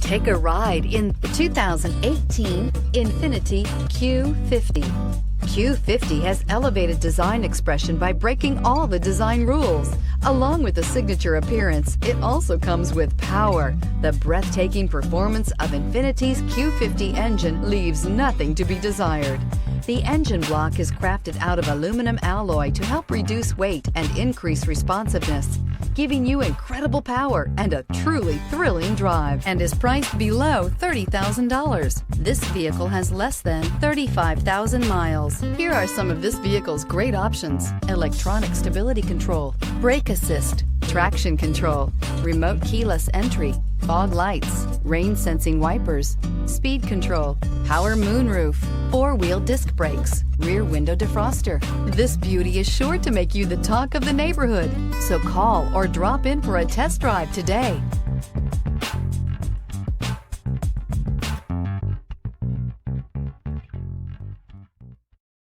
Take a ride in the 2018 INFINITI Q50. Q50 has elevated design expression by breaking all the design rules. Along with the signature appearance, it also comes with power. The breathtaking performance of INFINITI's Q50 engine leaves nothing to be desired. The engine block is crafted out of aluminum alloy to help reduce weight and increase responsiveness, giving you incredible power and a truly thrilling drive, and is priced below $30,000. This vehicle has less than 35,000 miles. Here are some of this vehicle's great options: electronic stability control, brake assist, traction control, remote keyless entry, fog lights, rain sensing wipers, speed control, power moonroof, four-wheel disc brakes, rear window defroster. This beauty is sure to make you the talk of the neighborhood. So call or drop in for a test drive today.